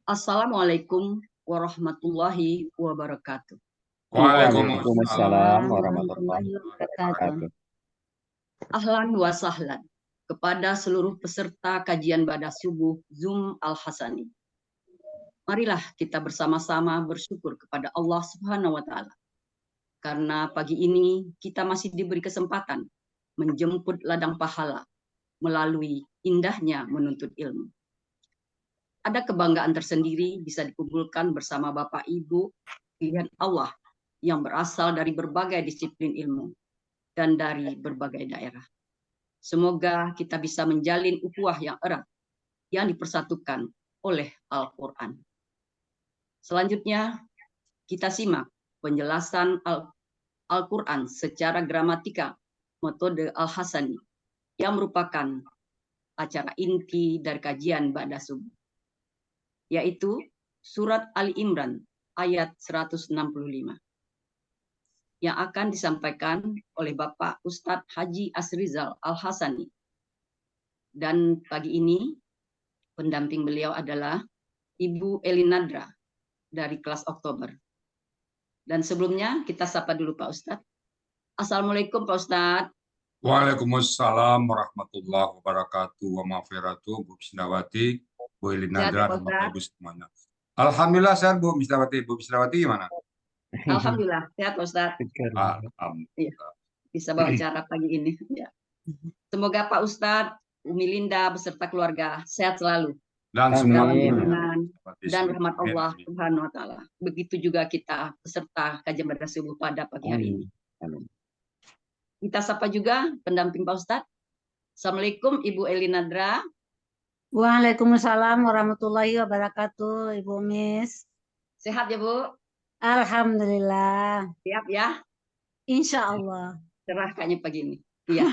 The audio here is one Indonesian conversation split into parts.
Assalamualaikum warahmatullahi wabarakatuh. Waalaikumsalam Waalaikumsalam warahmatullahi warahmatullahi wabarakatuh. wabarakatuh. Ahlan wa sahlan kepada seluruh peserta kajian Ba'da Subuh Zoom Al-Hasani. Marilah kita bersama-sama bersyukur kepada Allah Subhanahu wa taala. Karena pagi ini kita masih diberi kesempatan menjemput ladang pahala melalui indahnya menuntut ilmu. Ada kebanggaan tersendiri bisa dikumpulkan bersama Bapak Ibu pilihan Allah yang berasal dari berbagai disiplin ilmu dan dari berbagai daerah. Semoga kita bisa menjalin ukhuwah yang erat yang dipersatukan oleh Al-Quran. Selanjutnya kita simak penjelasan Al-Quran secara gramatikal metode Al-Hasani yang merupakan acara inti dari kajian Ba'da Subuh, yaitu surat Ali Imran ayat 165 yang akan disampaikan oleh Bapak Ustadz Haji Asrizal Al-Hasani. Dan pagi ini pendamping beliau adalah Ibu Elinadra dari kelas Oktober. Dan sebelumnya kita sapa dulu Pak Ustadz. Assalamualaikum Pak Ustadz. Waalaikumsalam warahmatullahi wabarakatuh wa maghfiratuh. Bu Bisnawati, Bu Elinadra, dan Bapak Ibu semuanya. Alhamdulillah sehat Bu Bisnawati. Bu Bisnawati gimana? Alhamdulillah sehat Pak Ustadz. Alhamdulillah. Bisa bawa acara pagi ini. Ya. Semoga Pak Ustadz, Umi Linda beserta keluarga sehat selalu. Dan Dalam semuanya lindungan dan rahmat Allah Subhanahu wa taala. Begitu juga kita peserta kajian Ba'da Subuh pada pagi hari ini. Kita sapa juga pendamping Pak Ustadz. Assalamualaikum Ibu Elinadra. Waalaikumsalam warahmatullahi wabarakatuh, Ibu Miss. Sehat ya Bu? Alhamdulillah. Siap ya? Insya Allah. Cerah kayaknya pagi ini. Iya.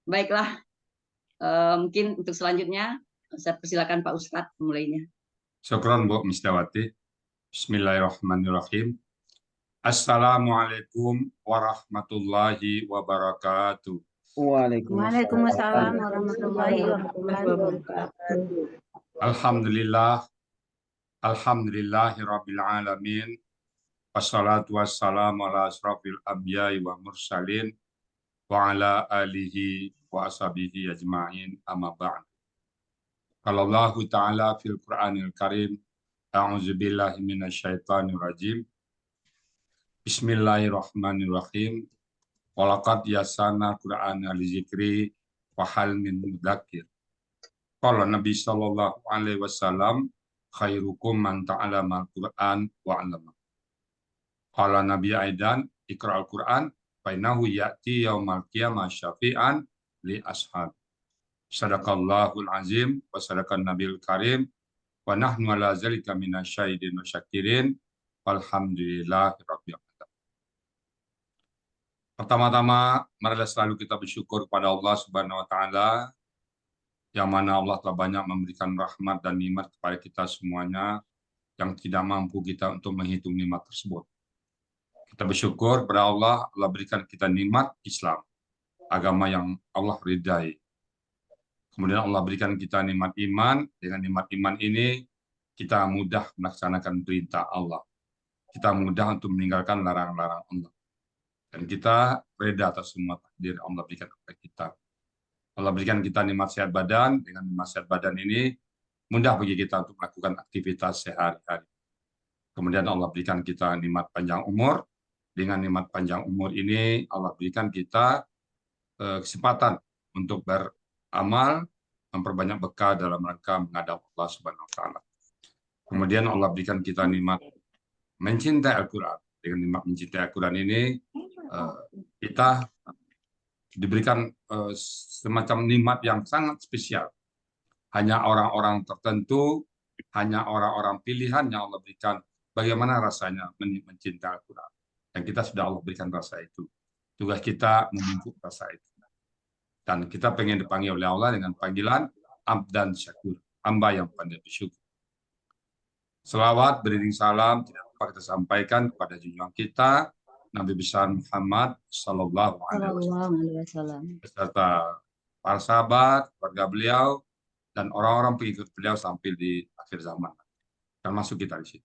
Baiklah. Mungkin untuk selanjutnya saya persilakan Pak Ustadz mulainya. Syukran Bu Misdawati. Bismillahirrahmanirrahim. Assalamualaikum warahmatullahi wabarakatuh. Waalaikumsalam warahmatullahi wabarakatuh. Alhamdulillahirabbil alamin. Wassalatu wassalamu ala asrafil anbiya'i wa mursalin wa ala alihi wa ashabihi ajma'in amma ba'd. Qala Allah Ta'ala fil Qur'anil Karim, a'udzu billahi minasyaitonir rajim. Bismillahirrahmanirrahim. Walaqad yassarna Qur'ana lizikri wa hal min mudzakir. Qala Nabi sallallahu alaihi wasallam, khairukum man ta'allama al-Qur'an wa 'allama. Qala Nabi aidan, iqra'al Qur'an fa innahu ya'ti yaumal qiyamah syafi'an li ashab. Sadaqallahul azim wa sadaqan nabiyul karim wa nahnu ala zalika minasyahidin wa syakirin walhamdulillahi rabbil alamin. Pertama-tama, marilah selalu kita bersyukur kepada Allah Subhanahu wa taala yang mana Allah telah banyak memberikan rahmat dan nikmat kepada kita semuanya yang tidak mampu kita untuk menghitung nikmat tersebut. Kita bersyukur kepada Allah, Allah berikan kita nikmat Islam, agama yang Allah ridai. Kemudian Allah berikan kita nikmat iman, dengan nikmat iman ini kita mudah melaksanakan perintah Allah. Kita mudah untuk meninggalkan larang-larang Allah. Dan kita reda atas semua takdir Allah berikan kepada kita. Allah berikan kita nikmat sehat badan, dengan nikmat sehat badan ini mudah bagi kita untuk melakukan aktivitas sehari-hari. Kemudian Allah berikan kita nikmat panjang umur. Dengan nikmat panjang umur ini Allah berikan kita kesempatan untuk beramal, memperbanyak bekal dalam rangka menghadap Allah Subhanahu wa taala. Kemudian Allah berikan kita nikmat mencintai Al-Qur'an. Dengan nikmat mencintai Al-Qur'an ini kita diberikan semacam nikmat yang sangat spesial. Hanya orang-orang tertentu, hanya orang-orang pilihan yang Allah berikan bagaimana rasanya mencintai Al-Qur'an. Dan kita sudah Allah berikan rasa itu. Tugas kita memupuk rasa itu. Dan kita pengen dipanggil oleh Allah dengan panggilan Abdan Syakur, hamba yang pandai bersyukur. Selawat, beriring salam, tidak lupa kita sampaikan kepada junjungan kita, Nabi besar Muhammad Sallallahu Alaihi Wasallam, beserta para sahabat, keluarga beliau, dan orang-orang pengikut beliau sampai di akhir zaman. Termasuk kita di situ.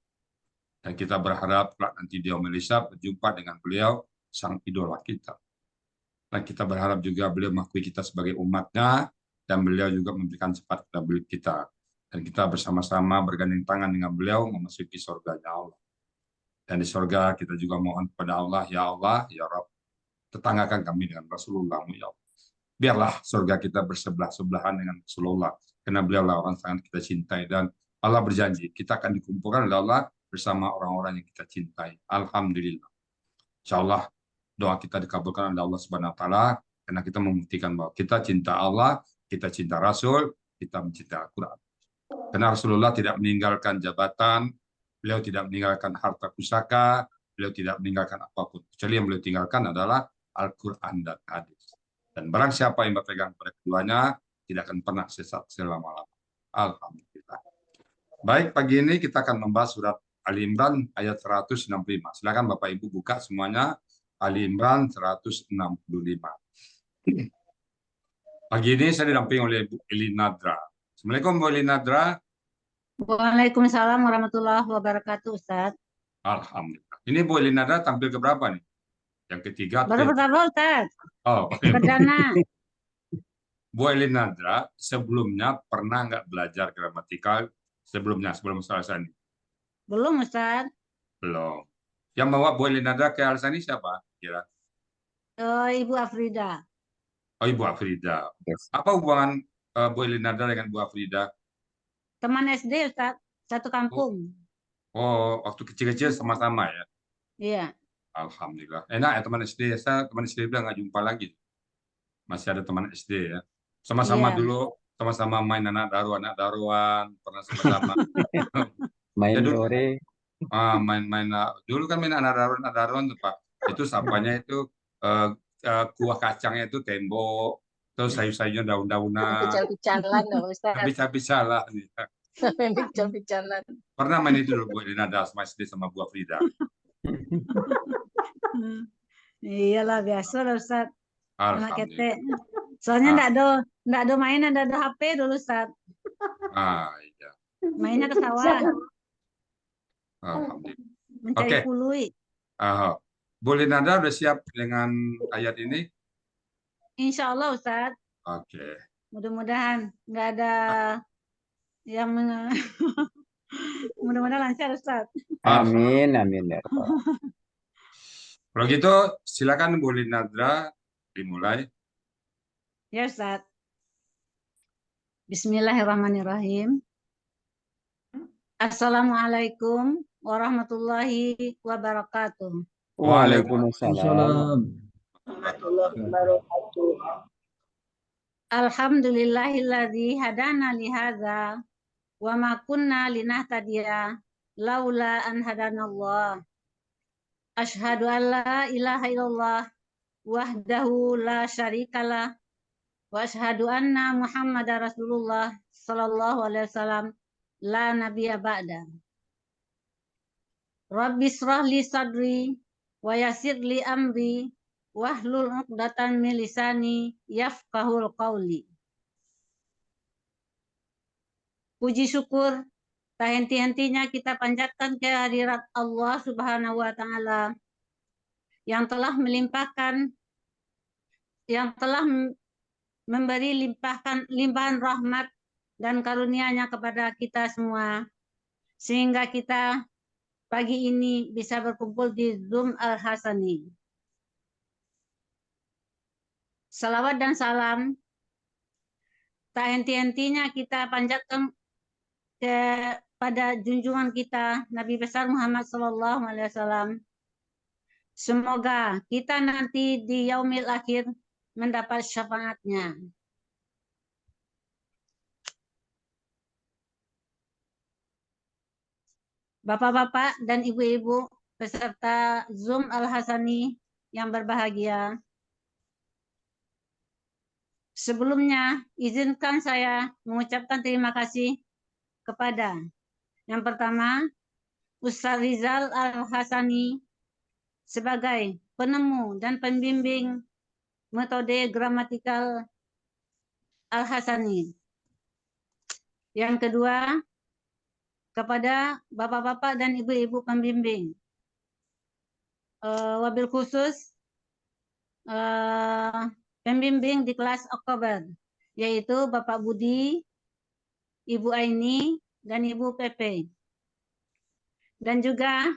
Dan kita berharap nanti di Malaysia berjumpa dengan beliau, sang idola kita. Dan kita berharap juga beliau mengakui kita sebagai umatnya, dan beliau juga memberikan sifat kepada kita. Dan kita bersama-sama bergandeng tangan dengan beliau memasuki surganya Allah. Dan di surga kita juga mohon kepada Allah, ya Rabb, tetanggakan kami dengan Rasulullah, ya Allah. Biarlah surga kita bersebelah-sebelahan dengan Rasulullah, karena beliaulah orang sangat kita cintai, dan Allah berjanji kita akan dikumpulkan oleh Allah bersama orang-orang yang kita cintai. Alhamdulillah. Insya Allah doa kita dikabulkan oleh Allah Subhanahu Wa Taala, karena kita membuktikan bahwa kita cinta Allah, kita cinta Rasul, kita mencintai Al-Quran. Karena Rasulullah tidak meninggalkan jabatan, beliau tidak meninggalkan harta pusaka, beliau tidak meninggalkan apapun. Kecuali yang beliau tinggalkan adalah Al-Quran dan hadis. Dan barang siapa yang berpegang pada keduanya, tidak akan pernah sesat selama-lamanya. Alhamdulillah. Baik, pagi ini kita akan membahas surat Ali Imran ayat 165. Silakan Bapak Ibu buka semuanya Ali Imran 165. Pagi ini saya didampingi oleh Bu Eli Nadra. Assalamualaikum Bu Eli Nadra. Waalaikumsalam warahmatullahi wabarakatuh, Ustaz. Alhamdulillah. Ini Bu Eli Nadra tampil ke berapa nih? Yang ketiga? Baru pertama, Ustaz. Oh, Perdana. Bu Eli Nadra sebelumnya pernah nggak belajar gramatikal sebelum selesai ini? Belum, Ustaz. Belum. Yang bawa Bu Eli Nadra ke Al-Sani siapa? Kira? Ibu Afrida. Oh, Ibu Afrida. Yes. Apa hubungan Bu Eli Nadra dengan Bu Afrida? Teman SD, Ustaz. Satu kampung. Oh, waktu kecil-kecil sama-sama ya? Iya. Alhamdulillah. Enak ya teman SD. Saya teman SD udah nggak jumpa lagi. Masih ada teman SD ya. Sama-sama Iya. dulu, sama-sama main anak daruan, pernah sama-sama. Main Jadi, sore. main-main dulu kan main anak daruan tuh Pak. Itu sapanya itu kuah kacangnya itu tembok, terus sayur-sayurnya daun-daunan. Bicara-bicaran loh, Ustaz. Bicara-bicara. Bicara-bicaran. Pernah main itu dulu Bu Elinada sama SD sama Bu Afrida. Iyalah biasa lah, Ustaz. Anak Alhamdulillah. ketek. Soalnya enggak ada mainan, enggak ada HP dulu, Ustaz. Iya. Mainnya ke sawah, Alhamdulillah. mencari Oke. pului. Bu Elinada udah siap dengan ayat ini? Insya Allah, Ustaz. Oke. Mudah-mudahan nggak ada yang mudah-mudahan lancar, Ustaz. Amin, amin ya Rabbal. Kalau gitu silakan Bu Elinada dimulai. Ya, Ustaz. Bismillahirrahmanirrahim. Assalamualaikum warahmatullahi wabarakatuh. Waalaikumsalam. Warahmatullahi wabarakatuh. Alhamdulillahilladzi hadana li hadza wa ma kunna linahtadiya laula an hadanallah. Asyhadu an la ilaha illallah wahdahu la syarikalah wa asyhadu anna Muhammadar Rasulullah sallallahu alaihi wasallam la nabiyya ba'da. Rabbi shrah li sadri wa yassir li amri wahlul 'uqdatam min lisani yafqahul qawli. Puji syukur tak henti-hentinya kita panjatkan kehadirat Allah Subhanahu wa taala yang telah memberi limpahan rahmat dan karunia-Nya kepada kita semua, sehingga kita pagi ini bisa berkumpul di Zoom Al-Hasani. Salawat dan salam tak henti-hentinya kita panjatkan kepada junjungan kita Nabi besar Muhammad SAW. Semoga kita nanti di yaumil akhir mendapat syafaatnya. Bapak-bapak dan ibu-ibu peserta Zoom Al-Hasani yang berbahagia. Sebelumnya, izinkan saya mengucapkan terima kasih kepada yang pertama, Ustaz Rizal Al-Hasani sebagai penemu dan pembimbing metode gramatikal Al-Hasani. Yang kedua, kepada bapak-bapak dan ibu-ibu pembimbing. Wabil khusus pembimbing di kelas Oktober, yaitu Bapak Budi, Ibu Aini, dan Ibu Pepe. Dan juga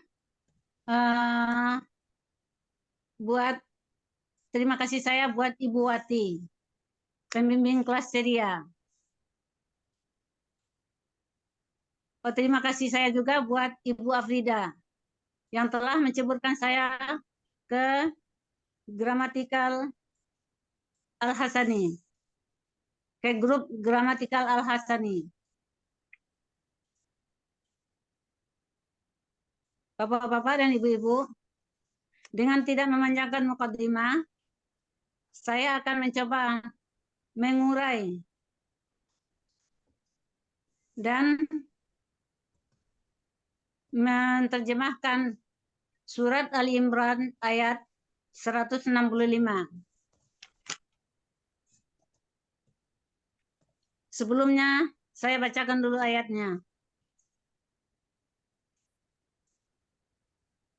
buat terima kasih saya buat Ibu Wati, pembimbing kelas ceria. Terima kasih saya juga buat Ibu Afrida yang telah menceburkan saya ke Gramatikal Al-Hasani, ke grup Gramatikal Al-Hasani. Bapak-bapak dan ibu-ibu, dengan tidak memanjangkan mukadimah, saya akan mencoba mengurai dan menerjemahkan surat Ali Imran ayat 165. Sebelumnya, saya bacakan dulu ayatnya.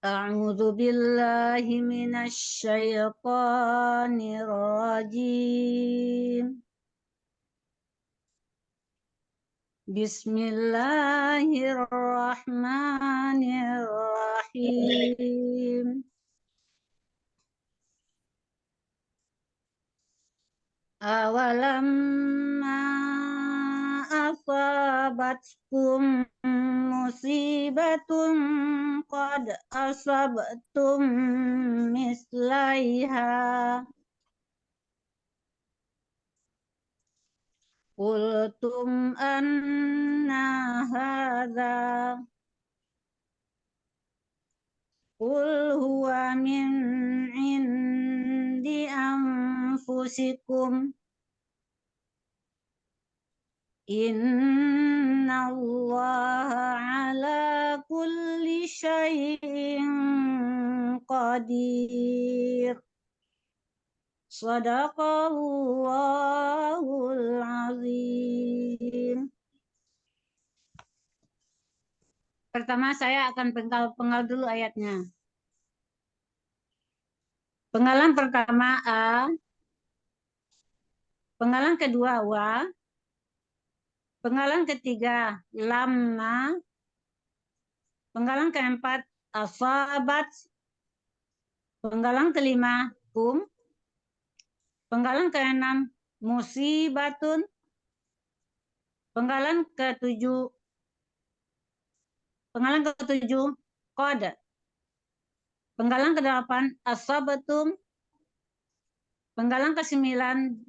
A'udzu billahi minasy syaithanir rajim. Bismillahirrahmanirrahim. Awalamma asabatkum musibatun qad asabtum mislaiha qultum anna hadza qul huwa min indi anfusikum innallaha ala kulli syai'in qadir. Shadaqallahul azim. Pertama saya akan penggal dulu ayatnya. Penggalan pertama A, penggalan kedua wa, penggalan ketiga lamma, penggalan keempat asabat, penggalan kelima kum, penggalan keenam musibatun, penggalan ketujuh qad, penggalan ke-8 asabatum, penggalan ke-9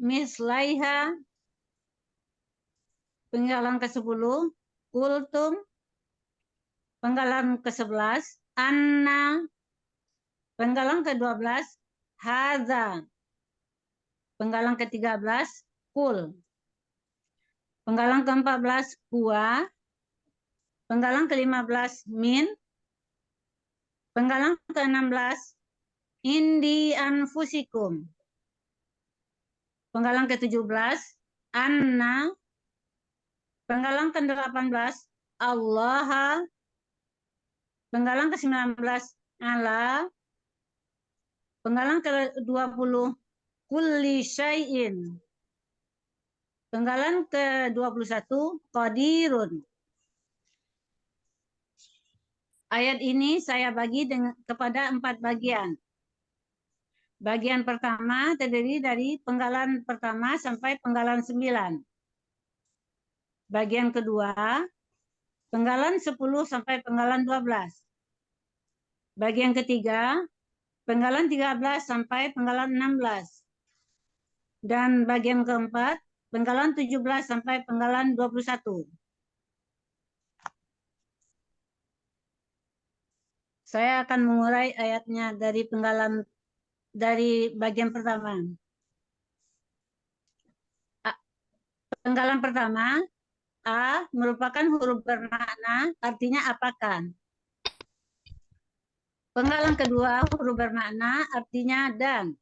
mislaiha, penggalan ke-10 kultum, penggalan ke-11 anna, penggalan ke-12 hadza, penggalan ke-13 kul, penggalan ke-14 huwa, penggalan ke-15 min, penggalan ke-16 indi anfusikum, penggalan ke-17 anna, penggalan ke-18 Allah, penggalan ke-19 ala, penggalan ke-20 kulli syai'in, penggalan ke-21 qadirun. Ayat ini saya bagi kepada 4 bagian. Bagian pertama terdiri dari penggalan pertama sampai penggalan 9. Bagian kedua, penggalan 10 sampai penggalan 12. Bagian ketiga, penggalan 13 sampai penggalan 16. Dan bagian keempat, penggalan 17 sampai penggalan 21. Saya akan mengurai ayatnya dari bagian pertama. Penggalan pertama, A merupakan huruf bermakna, artinya apakan. Penggalan kedua, huruf bermakna, artinya dan.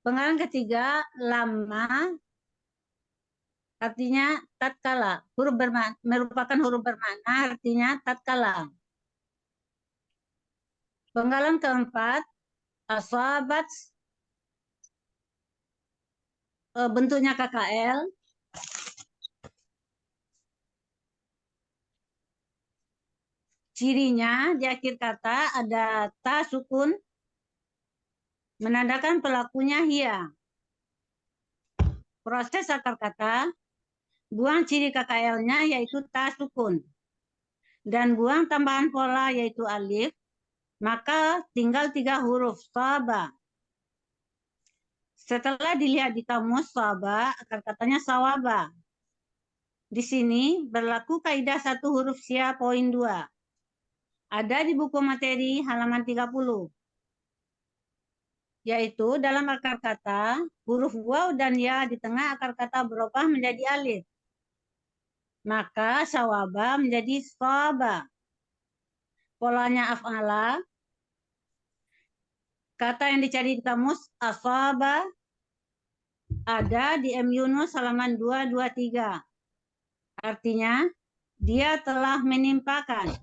Penggalan ketiga, lama, artinya tatkala. Merupakan huruf bermakna, artinya tatkala. Penggalan keempat, asabat, bentuknya KKL. Cirinya di akhir kata ada ta sukun, menandakan pelakunya hia. Proses akar kata, buang ciri KKL-nya yaitu ta sukun. Dan buang tambahan pola yaitu alif, maka tinggal 3 huruf saba. Setelah dilihat di kamus saba, akar katanya sawaba. Di sini berlaku kaidah 1 huruf sia poin 2. Ada di buku materi halaman 30. Yaitu dalam akar kata, huruf waw dan ya di tengah akar kata berubah menjadi alif. Maka sawaba menjadi saba. Polanya af'ala. Kata yang dicari di kamus asaba ada di M. Yunus halaman 223. Artinya, dia telah menimpakan.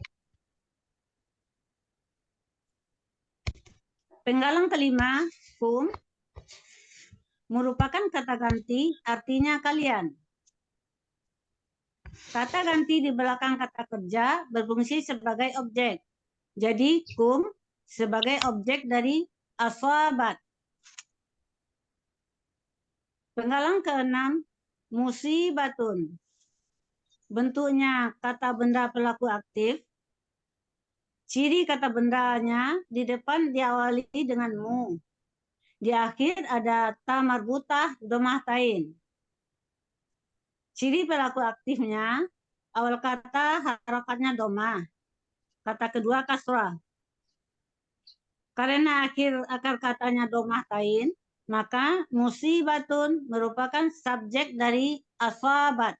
Penggalan kelima, kum, merupakan kata ganti, artinya kalian. Kata ganti di belakang kata kerja berfungsi sebagai objek. Jadi, kum sebagai objek dari asabat. Penggalan keenam, musibatun. Bentuknya kata benda pelaku aktif. Ciri kata bendanya di depan diawali dengan mu. Di akhir ada ta marbutah domah tain. Ciri pelaku aktifnya, awal kata harakatnya domah. Kata kedua kasrah. Karena akhir akar katanya domah tain, maka musibatun merupakan subjek dari asabat.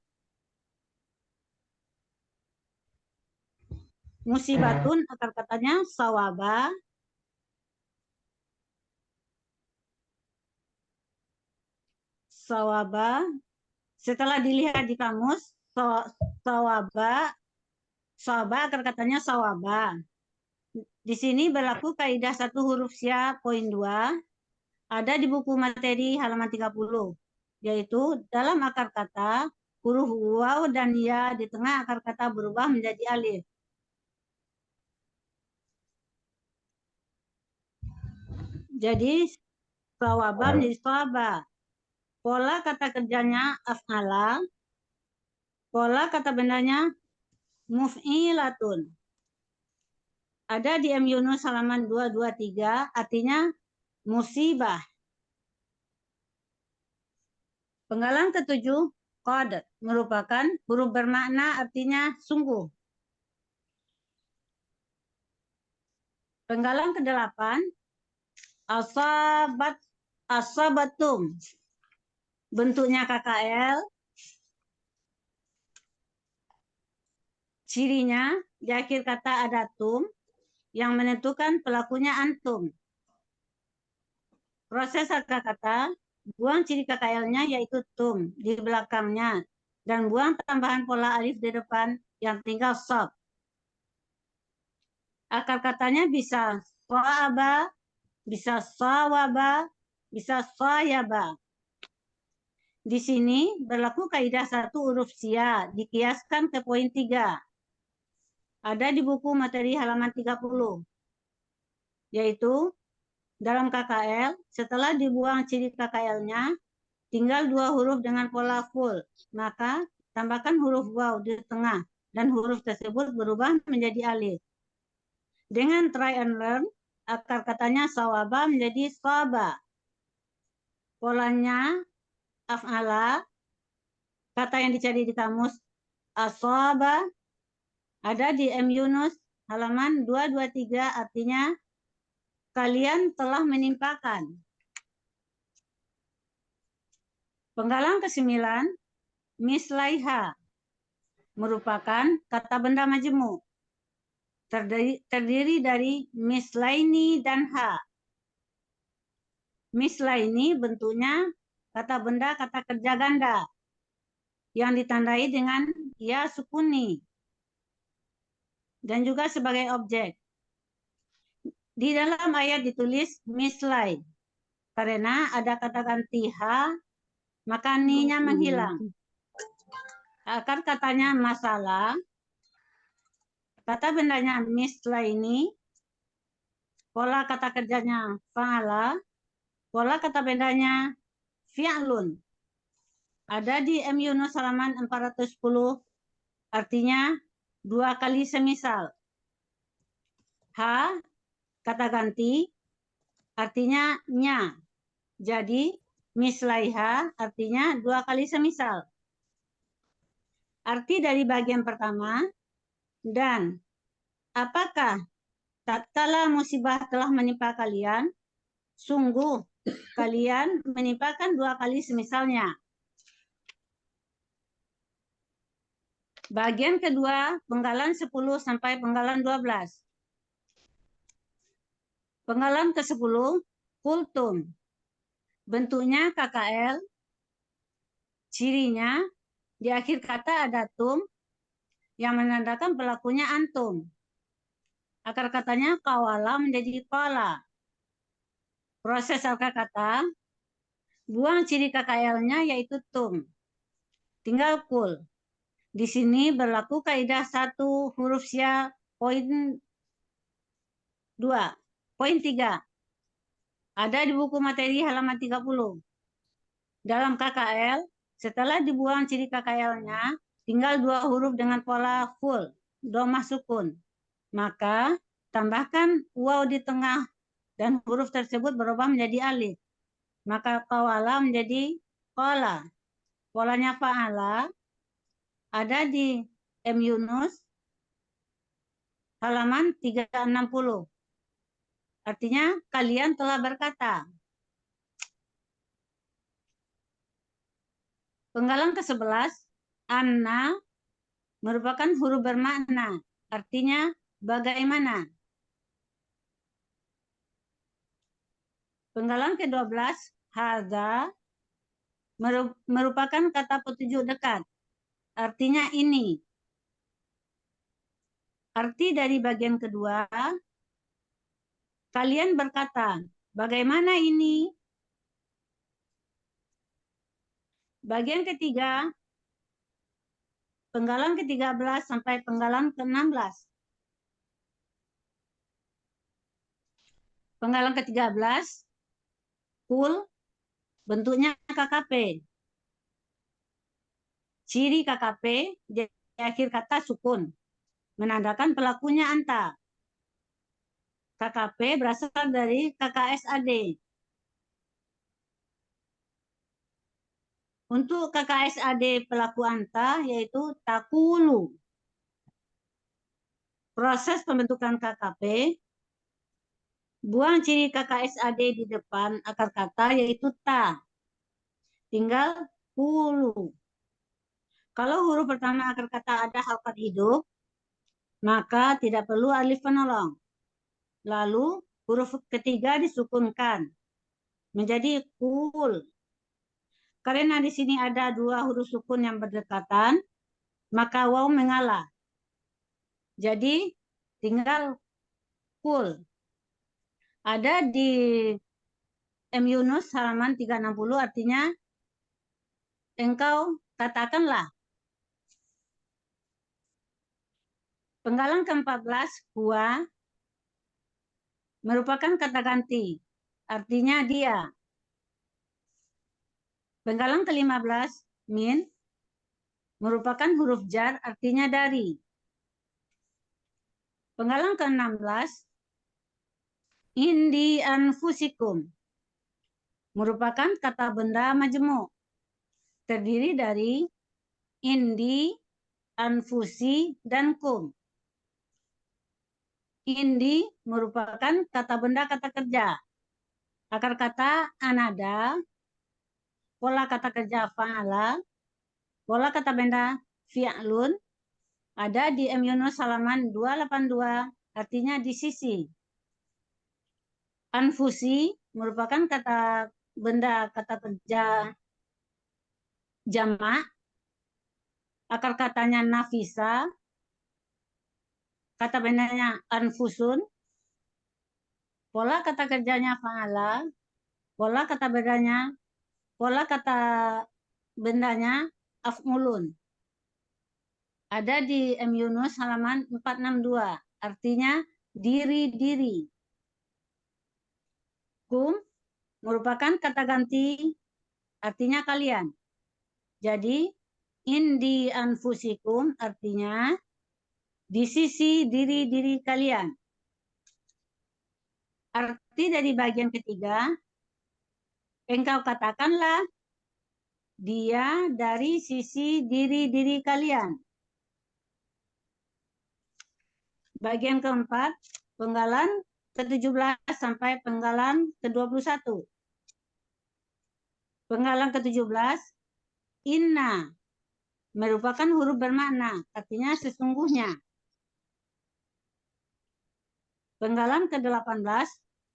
Musibatun akar katanya sawaba. Sawaba. Setelah dilihat di kamus, sawaba akar katanya sawaba. Di sini berlaku kaidah 1 huruf sia poin 2. Ada di buku materi halaman 30. Yaitu dalam akar kata, huruf waw dan ya di tengah akar kata berubah menjadi alif. Jadi sawaba menjadi sawaba. Pola kata kerjanya af'ala. Pola kata bendanya muf'ilatun. Ada di M. Yunus halaman 223, artinya musibah. Penggalan ketujuh, qad, merupakan huruf bermakna artinya sungguh. Penggalan kedelapan, asabatum. Bentuknya KKL. Cirinya di akhir kata ada tum yang menentukan pelakunya antum. Proses akar kata, buang ciri KKL-nya yaitu tum di belakangnya dan buang tambahan pola alif di depan yang tinggal sob. Akar katanya bisa soaba, bisa sawaba, bisa soyaba. Di sini berlaku kaidah 1 huruf sia dikiaskan ke poin 3. Ada di buku materi halaman 30. Yaitu dalam KKL, setelah dibuang ciri KKL-nya, tinggal 2 huruf dengan pola full. Maka tambahkan huruf waw di tengah dan huruf tersebut berubah menjadi alif. Dengan try and learn, akar katanya sawaba menjadi sawaba. Polanya af'ala, kata yang dicari di kamus asaba, ada di M. Yunus halaman 223, artinya kalian telah menimpakan. Penggalan ke-9, mislaiha, merupakan kata benda majemuk. Terdiri dari mislaini dan ha. Mislaini bentuknya kata benda kata kerja ganda. yang ditandai dengan ya sukuni dan juga sebagai objek. Di dalam ayat ditulis mislai. Karena ada kata ganti ha, maka ni-nya menghilang. Akar katanya masalah, kata bendanya mislai ini, pola kata kerjanya fa'ala, pola kata bendanya fi'lun. Ada di M. Yunus halaman 410, artinya 2 kali semisal. Ha, kata ganti, artinya nya. Jadi, mislaiha artinya 2 kali semisal. Arti dari bagian pertama, dan apakah tatkala musibah telah menimpa kalian, sungguh kalian menimpakan 2 kali semisalnya. Bagian kedua, penggalan 10 sampai penggalan 12. Penggalan ke-10, kultum. Bentuknya KKL, cirinya di akhir kata ada tum yang menandakan pelakunya antum. Akar katanya kawala menjadi qala. Proses akar kata, buang ciri KKL-nya yaitu tum. Tinggal kul. Di sini berlaku kaidah 1 huruf sya poin 2. Poin 3. Ada di buku materi halaman 30. Dalam KKL, setelah dibuang ciri KKL-nya, tinggal 2 huruf dengan pola full, domah sukun. Maka tambahkan waw di tengah dan huruf tersebut berubah menjadi alif. Maka qawala menjadi qala. Polanya fa'ala ada di M. Yunus halaman 360. Artinya kalian telah berkata. Penggalan ke-11, anna merupakan huruf bermakna. Artinya bagaimana. Penggalan ke-12, hadza merupakan kata petunjuk dekat. Artinya ini. Arti dari bagian kedua, kalian berkata, bagaimana ini? Bagian ketiga, penggalan ke-13 sampai penggalan ke-16. Penggalan ke-13, kul, bentuknya KKP. Ciri KKP di akhir kata sukun, menandakan pelakunya anta. KKP berasal dari KKSAD. Untuk KKSAD pelaku anta yaitu takulu. Proses pembentukan KKP, buang ciri KKSAD di depan akar kata yaitu ta. Tinggal kulu. Kalau huruf pertama akar kata ada harokat hidup, maka tidak perlu alif penolong. Lalu huruf ketiga disukunkan menjadi kul. Karena di sini ada 2 huruf sukun yang berdekatan, maka waw mengalah. Jadi tinggal kul. Ada di M. Yunus halaman 360, artinya engkau katakanlah. Penggalan ke-14, huwa, merupakan kata ganti. Artinya dia. Penggalan ke-15, min, merupakan huruf jar, artinya dari. Penggalan ke-16, indi anfusikum, merupakan kata benda majemuk. Terdiri dari indi, anfusi, dan kum. Indi merupakan kata benda kata kerja. Akar kata anada, pola kata kerja fa'ala, pola kata benda fi'lun, ada di M. Yunus halaman 282, artinya di sisi. Anfusi merupakan kata benda kata kerja jamak. Akar katanya nafisa, kata bendanya anfusun, pola kata kerjanya fa'ala, pola kata bendanya af'ulun. Ada di M. Yunus halaman 462, artinya diri-diri. Kum merupakan kata ganti, artinya kalian. Jadi, indi anfusikum artinya di sisi diri-diri kalian. Arti dari bagian ketiga, engkau katakanlah dia dari sisi diri-diri kalian. Bagian keempat, penggalan ke-17 sampai penggalan ke-21. Penggalan ke-17, inna merupakan huruf bermakna, artinya sesungguhnya. Penggalan ke-18,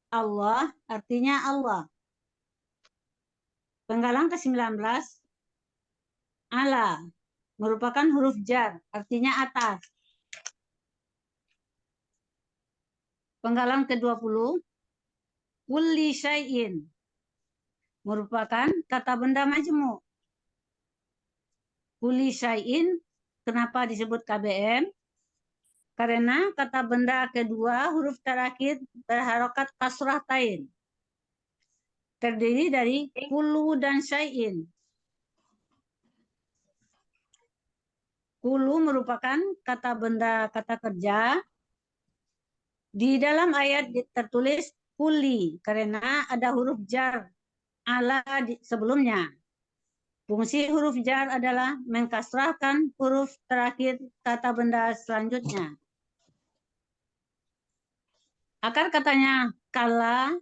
Allah artinya Allah. Penggalan ke-19, ala merupakan huruf jar, artinya atas. Penggalan ke-20, kulli syai'in merupakan kata benda majmu'. Kulli syai'in kenapa disebut KBM? Karena kata benda kedua huruf terakhir berharokat kasrah tain. Terdiri dari kullu dan syai'in. Kullu merupakan kata benda kata kerja. Di dalam ayat tertulis kulli karena ada huruf jar ala sebelumnya. Fungsi huruf jar adalah mengkasrahkan huruf terakhir kata benda selanjutnya. Akar katanya kala,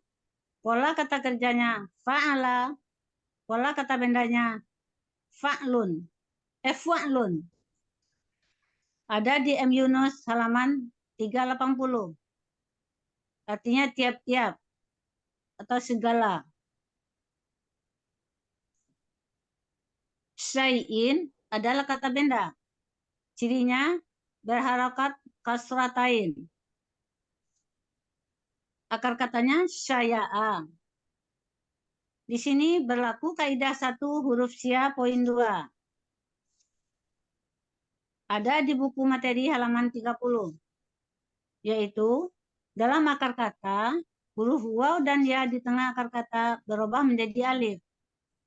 pola kata kerjanya fa'ala, pola kata bendanya fa'lun, fa'lun. Ada di M. Yunus halaman 380. Artinya tiap-tiap atau segala. Syai'in adalah kata benda. Cirinya berharokat kasratain. Akar katanya syaya'a. Di sini berlaku kaidah 1 huruf sya poin 2. Ada di buku materi halaman 30. Yaitu dalam akar kata, huruf waw dan ya di tengah akar kata berubah menjadi alif.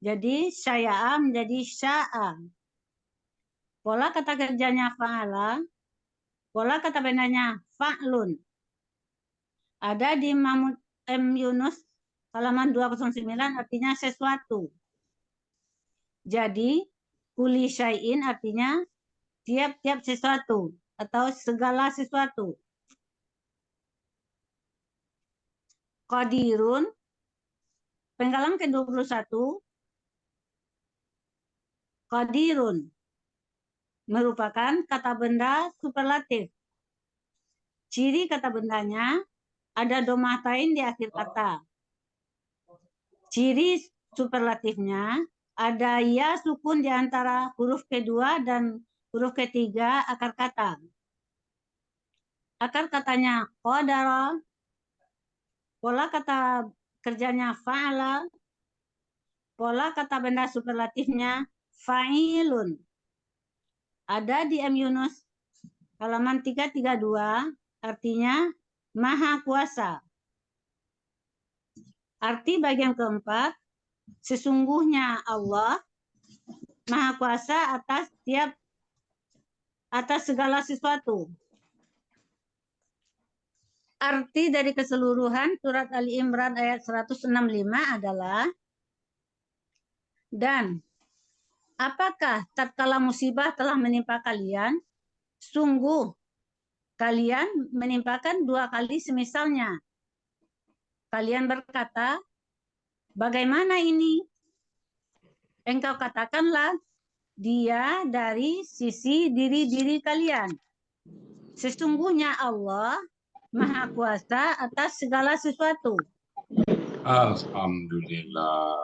Jadi syaya'a menjadi sya'a. Pola kata kerjanya fa'ala, pola kata bendanya fa'lun. Ada di M. Yunus halaman 209 artinya sesuatu. Jadi kulli syai'in artinya tiap-tiap sesuatu atau segala sesuatu. Qadirun, penggalan ke-21, qadirun merupakan kata benda superlatif. Ciri kata bendanya ada domatain di akhir kata. Ciri superlatifnya ada ya sukun di antara huruf kedua dan huruf ketiga akar kata. Akar katanya qadara, pola kata kerjanya fa'ala, pola kata benda superlatifnya fa'ilun. Ada di M. Yunus halaman 332, artinya maha kuasa. Arti bagian keempat, sesungguhnya Allah maha kuasa atas segala sesuatu. Arti dari keseluruhan surat Ali Imran ayat 165 adalah, dan apakah tatkala musibah telah menimpa kalian, sungguh kalian menimpakan 2 kali semisalnya. Kalian berkata, bagaimana ini? Engkau katakanlah, dia dari sisi diri-diri kalian. Sesungguhnya Allah maha kuasa atas segala sesuatu. Alhamdulillah.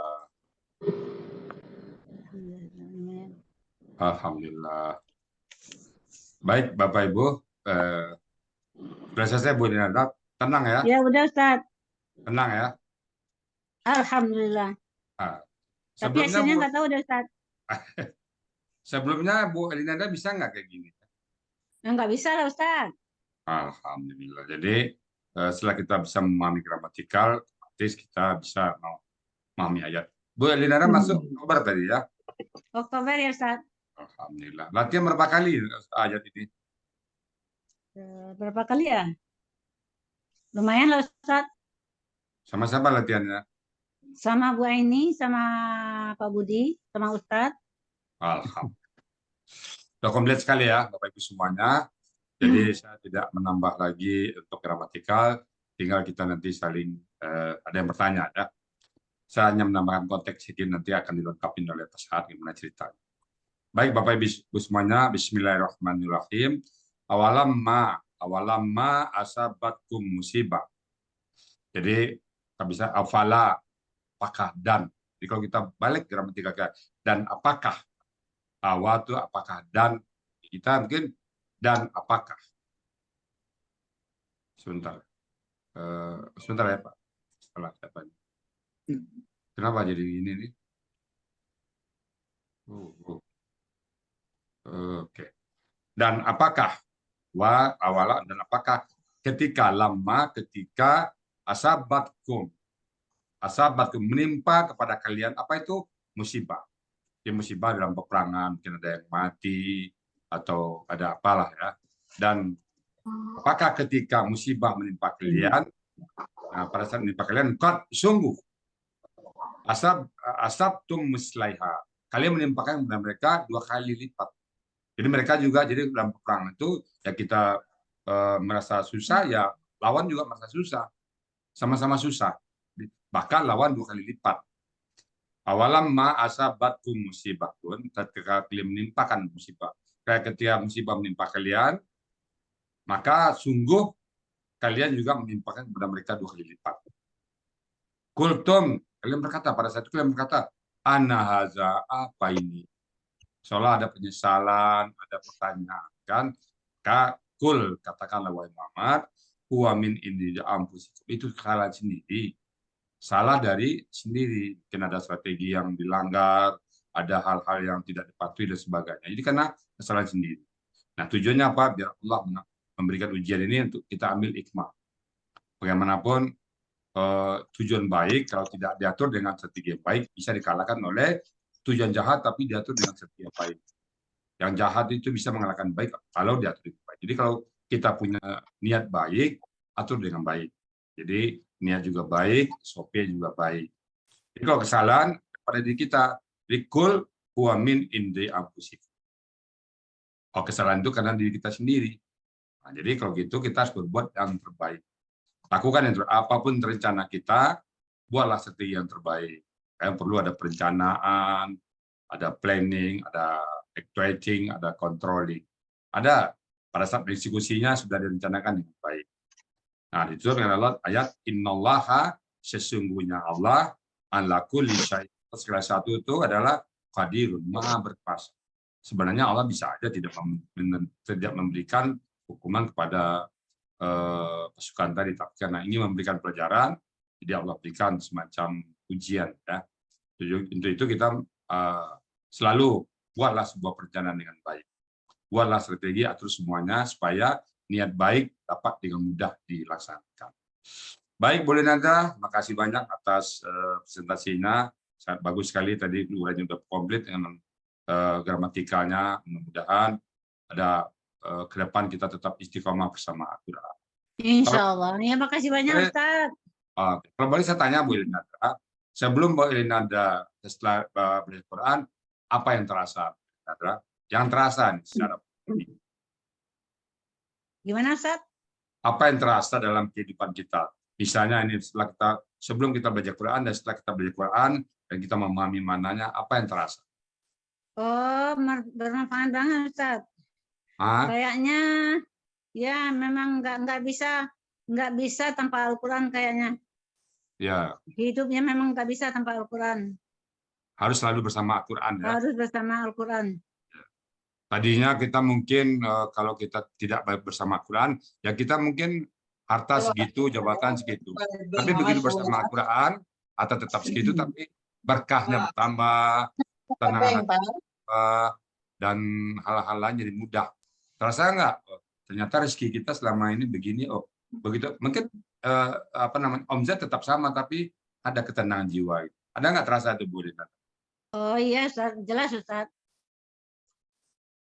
Alhamdulillah. Baik, Bapak Ibu, sudah selesai Bu Linanda. Tenang ya, Ya udah Ustaz. tenang ya. Alhamdulillah. Nah, Tapi sebelumnya hasilnya Bu, nggak tahu deh Ustaz. sebelumnya Bu Linanda bisa nggak kayak gini? Nggak bisa lah Ustaz. Alhamdulillah. Jadi setelah kita bisa memahami gramatikal, otomatis kita bisa memahami ayat. Bu Linanda masuk Oktober tadi ya. Oktober ya Ustaz. Alhamdulillah. Latihan berapa kali ayat ini? Berapa kali ya? Lumayan lah Ustaz. Sama siapa latihannya? Sama Bu Aini, sama Pak Budi, sama Ustaz. Alhamdulillah. Sudah komplit sekali ya Bapak Ibu semuanya. Jadi saya tidak menambah lagi untuk gramatikal, tinggal kita nanti saling ada yang bertanya ya. Saya hanya menambahkan konteks sedikit, nanti akan dilengkapi oleh Pak Sahat gimana ceritanya. Baik Bapak Ibu semuanya, bismillahirrahmanirrahim. Awalamma asabatkum musibah. Jadi kita bisa afala, apakah, dan. Jadi kalau kita balik gramatikal dan apakah, awal itu apakah, dan kita mungkin dan apakah. Sebentar. Sebentar ya Pak. Setelah siapa ini? Kenapa jadi gini nih? Oke. Dan apakah awala dan apakah ketika lama ketika asabatkum menimpa kepada kalian apa itu musibah. Ya, musibah dalam peperangan, mungkin ada yang mati atau ada apalah ya. Dan apakah ketika musibah menimpa kalian, nah, pada saat menimpa kalian, sungguh asabtum mislaiha, kalian menimpakan kepada mereka 2 kali lipat. Jadi mereka juga, jadi dalam peperangan itu ya kita merasa susah, ya lawan juga merasa susah, sama-sama susah, bahkan lawan 2 kali lipat. Awalam ma asabatkum musibah pun, ketika kalian menimpakan musibah, kayak ketika musibah menimpa kalian, maka sungguh kalian juga menimpakan kepada mereka 2 kali lipat. Kultum, kalian berkata, pada saat itu kalian berkata, ana haza, apa ini? Seolah ada penyesalan, ada pertanyaan, kan? Kul, katakanlah wahai Muhammad, huwa min indi anfusikum, itu kesalahan sendiri. Salah dari sendiri, mungkin ada strategi yang dilanggar, ada hal-hal yang tidak dipatuhi dan sebagainya. Jadi karena kesalahan sendiri. Nah, tujuannya apa? Biar Allah memberikan ujian ini untuk kita ambil hikmah. Bagaimanapun tujuan baik kalau tidak diatur dengan strategi yang baik bisa dikalahkan oleh tujuan jahat tapi diatur dengan strategi yang baik. Yang jahat itu bisa mengalahkan baik kalau diatur dengan baik. Jadi kalau kita punya niat baik, atur dengan baik. Jadi niat juga baik, SOP juga baik. Jadi kalau kesalahan pada diri kita, rikul huwa min indi anfusikum. Kalau kesalahan itu karena diri kita sendiri. Nah, jadi kalau gitu kita harus berbuat yang terbaik. Lakukan yang apapun rencana kita, buatlah strategi yang terbaik. Yang perlu ada perencanaan, ada planning, ada actuating, ada controlling. Ada pada saat eksekusinya sudah direncanakan dengan baik. Nah, itu adalah ayat innallaha, sesungguhnya Allah ala kulli syai', segala satu itu adalah qadirun, maha berkuasa. Sebenarnya Allah bisa aja tidak memberikan hukuman kepada pasukan tadi, tapi karena ini memberikan pelajaran, jadi Allah berikan semacam ujian ya. Untuk itu kita selalu buatlah sebuah perencanaan dengan baik, buatlah strategi, atur semuanya supaya niat baik dapat dengan mudah dilaksanakan. Baik, boleh Nanda, makasih banyak atas presentasinya, sangat bagus sekali tadi, uraiannya sudah komplit dengan gramatikalnya. Mudah-mudahan ada ke depan kita tetap istiqomah bersama Al-Quran. Insya Allah. Ya, makasih banyak Ustaz. Kalau boleh saya tanya Bu Elinanda, sebelum Bu Elinanda setelah belajar Quran, apa yang terasa? Yang terasa nih secara Gimana Ustaz? apa yang terasa dalam kehidupan kita? Misalnya ini setelah kita, sebelum kita belajar Quran dan setelah kita belajar Quran dan kita memahami maknanya, apa yang terasa? Oh, bermanfaat banget Ustaz. Kayaknya ya memang nggak bisa tanpa Al-Quran kayaknya. Ya. Hidupnya memang nggak bisa tanpa Al-Quran. Harus selalu bersama Al-Quran ya. Harus bersama Al-Quran. Tadinya kita mungkin kalau kita tidak bersama Quran, ya kita mungkin harta segitu, jabatan segitu. Tapi begitu bersama Quran, harta tetap segitu, tapi berkahnya bertambah, tenang dan hal-hal lain jadi mudah. Terasa nggak? Oh, ternyata rezeki kita selama ini begini. Oh, begitu. Mungkin omzet tetap sama, tapi ada ketenangan jiwa. Ada nggak terasa itu, Bu Rina? Oh iya, Ustaz. Jelas, Ustaz.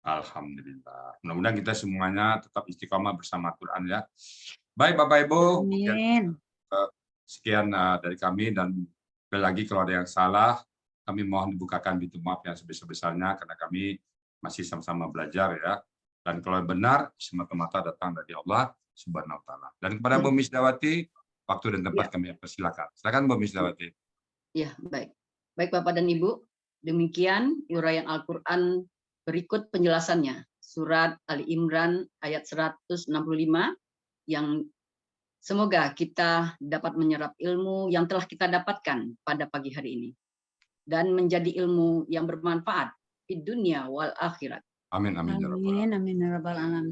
Alhamdulillah. Mudah-mudahan kita semuanya tetap istiqomah bersama Quran ya. Baik Bapak Ibu. Amin. Sekian dari kami, dan sekali lagi kalau ada yang salah, kami mohon dibukakan pintu maaf yang sebesar-besarnya karena kami masih sama-sama belajar ya. Dan kalau benar, semata-mata datang dari Allah Subhanahu wa taala. Dan kepada Bu Misdawati, waktu dan tempat kami persilakan. Silakan Bu Misdawati. Ya, baik. Baik Bapak dan Ibu, demikian uraian Al-Qur'an berikut penjelasannya. Surat Ali Imran ayat 165 yang semoga kita dapat menyerap ilmu yang telah kita dapatkan pada pagi hari ini dan menjadi ilmu yang bermanfaat di dunia wal akhirat. Amin amin ya rabbal alamin. Amin, amin, ya rabbal alamin.